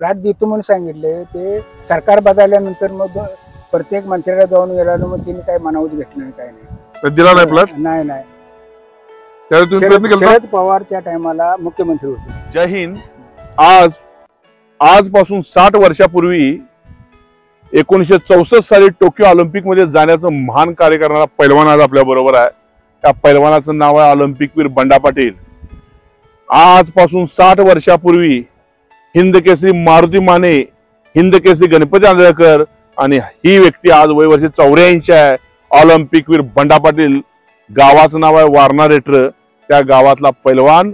Plot देतो म्हणून सांगितले, ते सरकार बदलल्यानंतर मग प्रत्येक मंत्र्याला जाऊन गेल्यानं मग तिने काही मनावच घेतलं नाही, काही नाही दिला नाही प्लॅट. नाही नाही त्यावेळी तुम्ही प्रयत्न केला. शरद पवार त्या टायमाला मुख्यमंत्री होते. जय हिंद. आजपासून 60 वर्षापूर्वी 1964 साली टोकियो ऑलिम्पिक मध्ये जाण्याचं महान कार्य करणारा पैलवान आज आपल्या बरोबर आहे. त्या पैलवानाचं नाव आहे ऑलिम्पिकवीर बंडा पाटील. आजपासून 60 वर्षापूर्वी हिंद केसरी मारुती माने, हिंद केसरी गणपती आंधळकर आणि ही व्यक्ती आज वय वर्ष 84 आहे. ऑलिम्पिकवीर बंडा पाटील. गावाचं नाव आहे वारणा रेटर. त्या गावातला पैलवान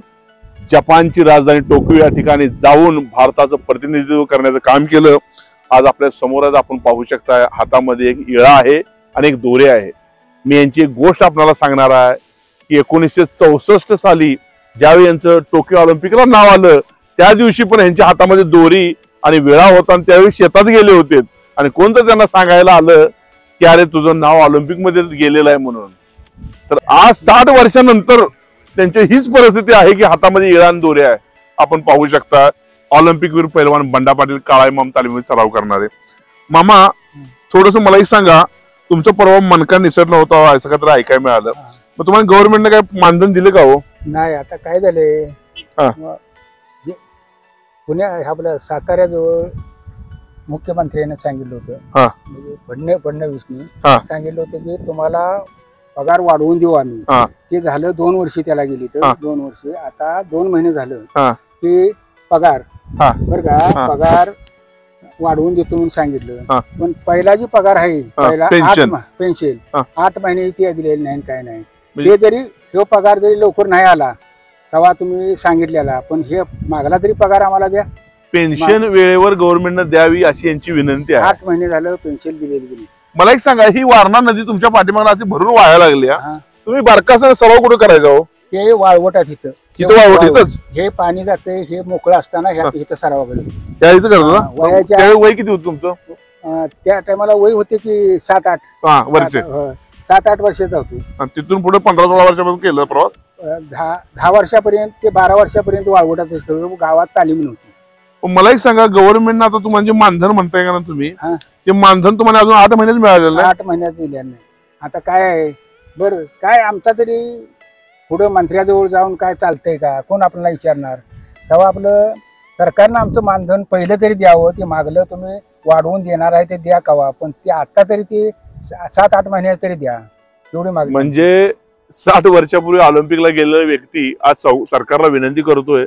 जपानची राजधानी टोकियो या ठिकाणी जाऊन भारताचं प्रतिनिधित्व करण्याचं काम केलं. आज आपल्या समोरच आपण पाहू शकता, हातामध्ये एक इळा आहे आणि एक दोरे आहे. मी यांची एक गोष्ट आपल्याला सांगणार आहे की 1964 साली ज्यावेळी यांचं टोकियो ऑलिम्पिकला नाव आलं, त्या दिवशी पण यांच्या हातामध्ये दोरी आणि विळा होता आणि त्यावेळी शेतात गेले होते आणि कोणतं त्यांना सांगायला आलं की अरे तुझं नाव ऑलिम्पिक मध्ये गेलेलं आहे म्हणून. तर आज 60 वर्षानंतर त्यांची हीच परिस्थिती आहे की हातामध्ये इळा आणि दोरे आहे. आपण पाहू शकता ऑलिम्पिकवीर पैलवान बंडा पाटील काळा इमाम तालीमीत सराव करणारे. मामा, थोडस मलाही सांगा, तुमचा परवा मनका निसटला होता असं काहीतरी ऐकायला मिळालं. मग तुम्हाला गव्हर्नमेंटने काय मानधन दिलं का हो? नाही, आता काय झाले, पुण्या आपल्या साताऱ्याजवळ मुख्यमंत्र्यांनी सांगितलं होतं, म्हणजे फडणवीसनी सांगितलं होतं की तुम्हाला पगार वाढवून देऊ आम्ही. ते झालं 2 वर्षी त्याला गेली, तर 2 वर्षी आता 2 महिने झालं की पगार बर का पगार वाढवून देतो म्हणून सांगितलं. पण पहिला जी पगार आहे, पहिला पेन्शन 8 महिने ती दिलेली नाही, काय नाही. हे जरी हे पगार जरी लवकर नाही आला तेव्हा तुम्ही सांगितलेला, पण हे मागला तरी पगार आम्हाला द्या. पेन्शन वेळेवर गव्हर्नमेंटने द्यावी अशी यांची विनंती आहे. 8 महिने झालं पेन्शन दिलेली गेली. मला एक सांगा, ही वारणा नदी तुमच्या पाठीमागला अशी भरून वाहायला लागली, तुम्ही बारकासा सराव कुठे करायचा हो? ते वाळवटात इथं वाळवटीतच हे पाणी जाते, हे मोकळं असताना इथं सराव करतो. वय किती होतं तुमचं? त्या टायमाला वय होते की 7-8 वर्ष. 7-8 वर्षाचा होतो. तिथून पुढे 15-16 वर्षापासून केलं प्रवास. 10 वर्षापर्यंत ते 12 वर्षापर्यंत वाळवटातच करतो. गावात तालीम नव्हती. मला एक सांगा, गव्हर्नमेंटनं आता तुम्हाला जे मानधन म्हणताय का ना तुम्ही, ते मानधन तुम्हाला अजून 8 महिन्यात मिळालेलं? 8 महिन्यात दिलेलं नाही. आता काय आहे बरं, काय आमचा तरी पुढं मंत्र्याजवळ जाऊन काय चालतंय का, कोण आपल्याला विचारणार? तेव्हा आपलं सरकारनं आमचं मानधन पहिलं तरी द्यावं. ते मागलं तुम्ही वाढवून देणार आहे ते द्या कवा, पण ते आता तरी ते 7-8 महिन्यात तरी द्या, एवढी मागणी. म्हणजे 60 वर्षापूर्वी ऑलिम्पिकला गेलेला व्यक्ती आज सरकारला विनंती करतोय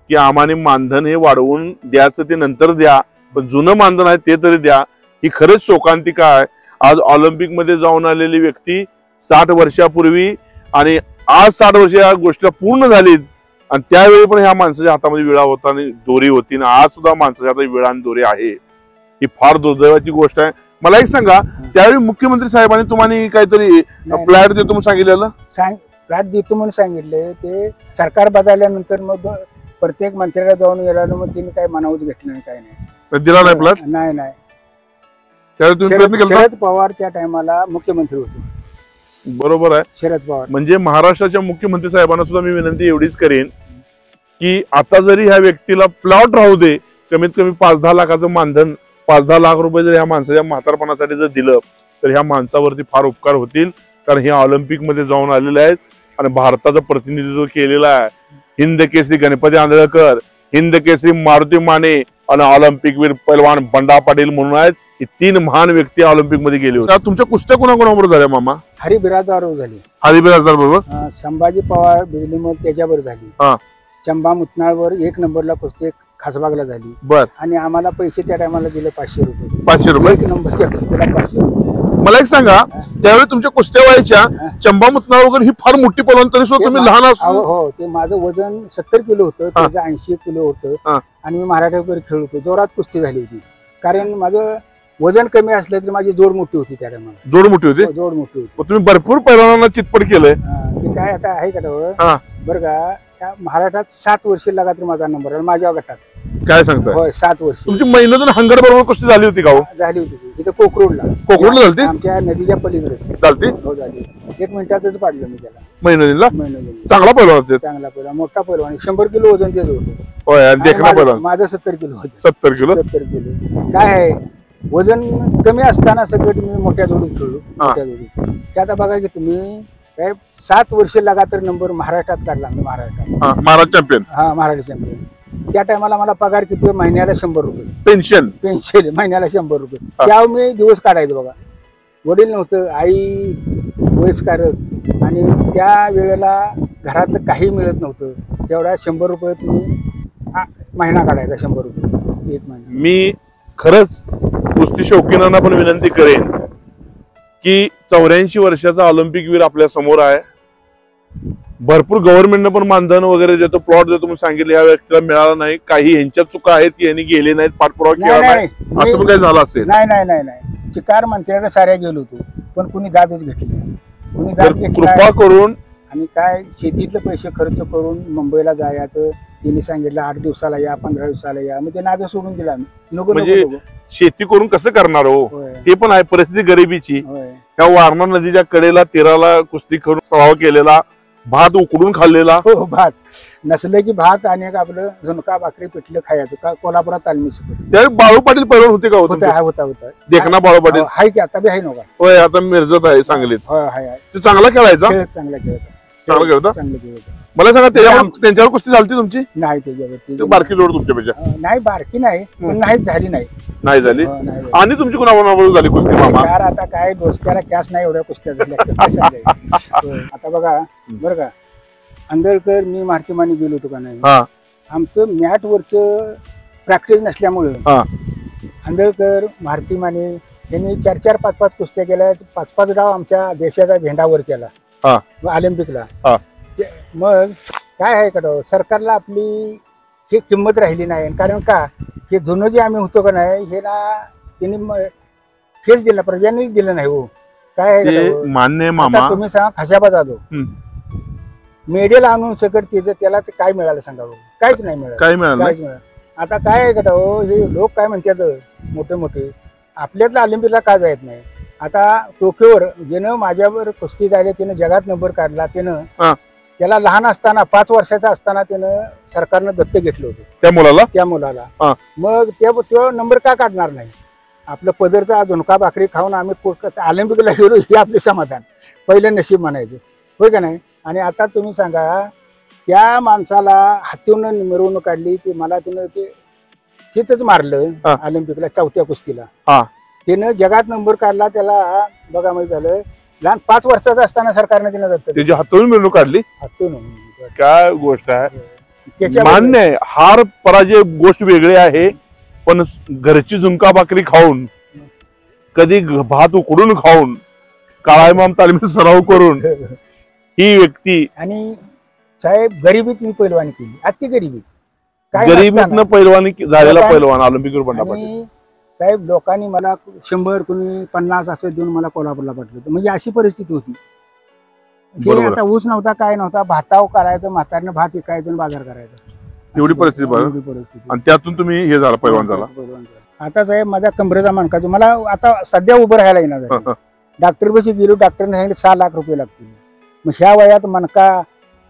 की आम्हाने मानधन हे वाढवून द्यायचं, ते नंतर द्या, पण जुनं मानधन आहे ते तरी द्या. ही खरंच शोकांतिका आहे. आज ऑलिम्पिक मध्ये जाऊन आलेली व्यक्ती 60 वर्षापूर्वी आणि आज 60 वर्ष या गोष्टी पूर्ण झालीत आणि त्यावेळी पण ह्या माणसाच्या हातामध्ये विळा होता आणि दोरी होती ना, आज सुद्धा माणसाच्या हातात विळा आणि दोरी आहे. ही फार दुर्दैवाची गोष्ट आहे. मला एक सांगा, त्यावेळी मुख्यमंत्री साहेबांनी तुम्हाला काहीतरी फ्लॅट देतो म्हणून सांगितलेलं? फ्लॅट देतो म्हणून सांगितले, ते सरकार बदलल्यानंतर मग प्रत्येक मंत्र्याला जाऊन गेल्यानं मग तिने काही मनावच घेतलं नाही, काही नाही दिला नाही प्लॅट. नाही नाही त्यावेळी शरद पवार त्या टायमाला मुख्यमंत्री होते. बरोबर आहे, शरद पवार. म्हणजे महाराष्ट्राच्या मुख्यमंत्री साहेबांना सुद्धा मी विनंती एवढीच करेन की आता जरी ह्या व्यक्तीला प्लॉट राहू दे, कमीत कमी 5-10 लाखाचं मानधन, 5-10 लाख रुपये जर ह्या माणसाच्या म्हातारपणासाठी जर दिलं तर ह्या माणसावरती फार उपकार होतील. कारण हे ऑलिम्पिक मध्ये जाऊन आलेले आहेत आणि भारताचं प्रतिनिधित्व केलेलं आहे. हिंद केसरी गणपती आंधळकर, हिंद केसरी मारुती माने आणि ऑलिम्पिकवीर पैलवान बंडा पाटील म्हणून आहेत. ही 3 महान व्यक्ती ऑलिम्पिक मध्ये गेले होते. तुमच्या कुस्त्या कोणाकोणाबरोबर झाल्या मामा? हरी बिराजदार झाली. हरी बिराजदार बरोबर. संभाजी पवार बिजलीमोल त्याच्यावर झाली. चंबा मुतनाळवर 1 नंबरला कुस्ती खासबागला झाली. बर. आणि आम्हाला पैसे त्या टायमाला दिले 500 रुपये. 500 रुपये 1 नंबरच्या कुस्तीला 500 रुपये. मला एक सांगा, त्यावेळी तुमच्या कुस्त्या व्हायच्या, चंबा मुतनाळ वगैरे ही फार मोठी पलवान, तरी सुद्धा तुम्ही लहान असतो. हो, ते माझं वजन 70 किलो होतं, त्याचं 80 किलो होतं आणि मी मराठा वगैरे खेळत होतो. जोरात कुस्ती झाली होती, कारण माझं वजन कमी असलं तरी माझी जोड मोठी होती त्या टायमाला. जोड मोठी होती? जोड मोठी होती. तुम्ही भरपूर पैलवानांना चितपट केलंय. ते काय आता आहे का बरं का, त्या महाराष्ट्रात 7 वर्ष लगातार माझा नंबर आला माझ्या गटात. काय सांगता? होय, 7 वर्ष. तुमची महिन्यातून हंगड बरोबर कुस्ती झाली होती का? झाली होती इथं कोकरोडला. कोकरोडला झाली? आमच्या नदीच्या पलीकडे चालते. हो, झाली. 1 मिनिटातच पाडलं मी त्याला. महिन्याला? चांगला पैलवान होता. चांगला पैलवान, मोठा पैलवान. 100 किलो वजन त्याचं होतं. होय आणि देखणं माझं पहिलवान माझं 70 किलो होतं. 70 किलो 70 किलो काय आहे, वजन कमी असताना सगळं मी मोठ्या जोडीत खेळलो. मोठ्या जोडीत ते आता बघा की तुम्ही काय 7 वर्ष लगातार नंबर महाराष्ट्रात काढला मी. महाराष्ट्रात महाराज चॅम्पियन हा महाराष्ट्र चॅम्पियन. त्या टायमाला मला पगार किती, महिन्याला 100 रुपये पेन्शन महिन्याला 100 रुपये. त्यावर मी दिवस काढायचो बघा. वडील नव्हतं, आई वयस्कार आणि त्या वेळेला घरातलं काही मिळत नव्हतं. तेवढ्या 100 रुपये तुम्ही महिना काढायचा. 100 रुपये एक महिना. मी खरंच कुस्ती शौकीनांना पण विनंती करेन की 84 वर्षाचा ऑलिम्पिक वीर आपल्या समोर आहे. भरपूर गव्हर्नमेंटनं पण मानधन वगैरे देतो, प्लॉट देतो म्हणून सांगितलं, या व्यक्तीला मिळाला नाही. काही यांच्या चुका आहेत की यांनी गेले नाहीत, पाठपुरावा केला नाही, असं पण काही झालं असेल. नाही चिकार मंत्र्याकडे साऱ्या गेलो होतो, पण कुणी दादच घेतली नाही. कुणी दाद घेतला कृपा करून. आणि काय शेतीतले पैसे खर्च करून मुंबईला जायचं. तिने सांगितलं 8 दिवसाला या, 15 दिवसाला या. मग ते नाद सोडून दिला मी. नको म्हणजे शेती करून कसं करणार हो, ते पण आहे परिस्थिती गरिबीची. त्या वारणा नदीच्या कडेला तीराला कुस्ती करून सराव केलेला, भात उकडून खाल्लेला. हो भात नसलं की भात आणि आपलं झुणका भाकरी पिठलं खायचं. का कोल्हापुरात तालमी शिकवली. त्यावेळी बाळू पाटील पैलवान होते का? होता देखना बाळू पाटील हाय की आता बी आहे नव्हता. होय, आता मिरजत आहे सांगलीत. हाय ते चांगला खेळायचा. चांगला खेळता. चांगलं खेळत. मला सांगा त्यांच्यावर कुस्ती झाली तुमची? नाही त्याच्यावरती बारकी जोड तुमच्यापेक्षा? नाही बारकी नाही, पण नाहीच झाली. नाही झाली. आणि तुमची कुणाबरोबर झाली कुस्ती मामा? यार आता काय डोसक्याला कॅस नाही, एवढ्या कुस्त्या झाल्या. आता बघा बरं का, अंधळकर मी मारुतीमाने गेलो होतो का नाही. आमचं मॅट वरच प्रॅक्टिस नसल्यामुळं अंधळकर मारुतीमाने यांनी 4-4, 5-5 कुस्त्या केल्या. 5-5 डाव आमच्या देशाचा झेंडा वर केला ऑलिम्पिकला. मग काय आहे का सरकारला आपली ही किंमत राहिली नाही. कारण का हे जुनं जे आम्ही होतो का नाही, हे ना त्यांनी फेस दिला, प्रजाने दिलं नाही. हो काय आहे मान्य मामा. तुम्ही सांगा, खशाबा जाधव मेडल आणून सकट त्याला ते काय मिळालं सांगा. काहीच नाही मिळालं. काय मिळालं? आता काय आहे का हे लोक काय म्हणतात मोठे मोठे, आपल्यातला ऑलिम्पिकला का जायत नाही. आता टोकियोवर ज्यानं माझ्यावर कुस्ती झाली, त्यानं जगात नंबर काढला. त्याला लहान असताना 5 वर्षाचा असताना त्यानं सरकारनं दत्त घेतलं होतं त्या मुलाला. मग तो नंबर का काढणार नाही. आपलं पदरचा झुणका भाकरी खाऊन आम्ही ऑलिम्पिकला गेलो, हे आपले समाधान पहिलं नशीब म्हणायचं, होय का नाही. आणि आता तुम्ही सांगा, त्या माणसाला हातून मिरवणूक काढली, ते मला तिनं ते चितच मारलं ऑलिम्पिकला 4थ्या कुस्तीला. त्यानं जगात नंबर काढला. त्याला बघा माहिती झालं, लहान 5 वर्षाचा असताना सरकारने तिनं दत्त त्याची हातून मिळून काढली. हातून काय गोष्ट आहे. मान्य आहे, हार पराजय गोष्ट वेगळी आहे, पण घरची झुणका भाकरी खाऊन, कधी भात उकडून खाऊन, काळा इमाम तालमीत सराव करून ही व्यक्ती. आणि साहेब गरिबीत मी पैलवानी केली. अति गरिबीत गरिबीतनं पैलवानी झालेला पैलवान ऑलिम्पिकवर बंडा पाटील. साहेब लोकांनी मला 100 कुणी 50 असं देऊन मला कोल्हापूरला पाठवलं. म्हणजे अशी परिस्थिती होती. आता ऊस नव्हता, काय नव्हता, भाताव करायचं, म्हातारनं भात विकायचं, बाजार करायचा. एवढी परिस्थिती. आणि त्यातून तुम्ही हे झाला पैलवान झाला. आता साहेब माझ्या कमरेचा मणका मला आता सध्या उभं राहायला येणार. डॉक्टर पाशी गेलो, डॉक्टरने सांगितलं 6 लाख रुपये लागतील. मग ह्या वयात मणका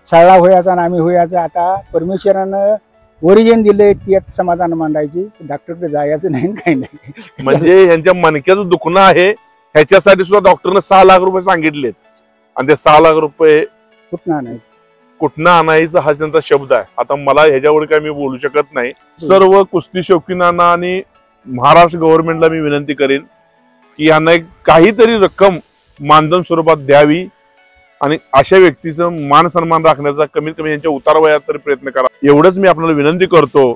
सळा होयाचा आणि आम्ही होयाचा. आता परमेश्वरानं ओरिजिन दिले, त्यात समाधान मांडायची. डॉक्टरकडे जायचं नाही, काही नाही. म्हणजे यांच्या मणक्याचं दुखणं आहे, ह्याच्यासाठी सुद्धा डॉक्टरने 6 लाख रुपये सांगितलेत. आणि ते 6 लाख रुपये कुठनं आणायचं हा त्यांचा शब्द आहे. आता मला ह्याच्यावर काय मी बोलू शकत नाही. सर्व कुस्ती शौकीनांना आणि महाराष्ट्र गव्हर्नमेंटला मी विनंती करेन की यांना काहीतरी रक्कम मानधन स्वरूपात द्यावी आणि अशा व्यक्तीचं मान सन्मान राखण्याचा कमीत कमी यांच्या उतारवयात तरी प्रयत्न करा, एवढंच मी आपल्याला विनंती करतो.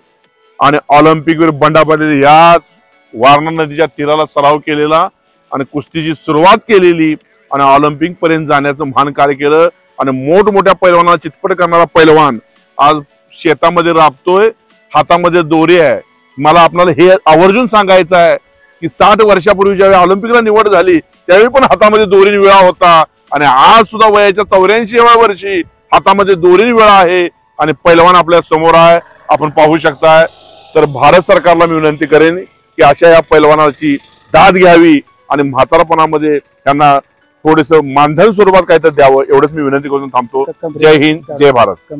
आणि ऑलिम्पिकवर बंडा पाटील याच वारणा नदीच्या तीराला सराव केलेला आणि कुस्तीची सुरुवात केलेली आणि ऑलिम्पिक पर्यंत जाण्याचं महान कार्य केलं. आणि मोठमोठ्या पैलवानाला चितपट करणारा पैलवान आज शेतामध्ये राबतोय, हातामध्ये दोरी आहे. मला आपल्याला हे आवर्जून सांगायचं आहे की 60 वर्षापूर्वी ज्यावेळी ऑलिम्पिकला निवड झाली त्यावेळी पण हातामध्ये दोरी विळा होता. आणि आज सुद्धा वयाच्या 84व्या वर्षी हातामध्ये दोरी विळा आहे आणि पैलवान आपल्या समोर आहे, आपण पाहू शकताय. तर भारत सरकारला मी विनंती करेन की अशा या पैलवानाची दाद घ्यावी आणि म्हातारपणामध्ये त्यांना थोडंसं मानधन स्वरूपात काहीतरी द्यावं, एवढंच मी विनंती करून थांबतो. जय हिंद, जय भारत.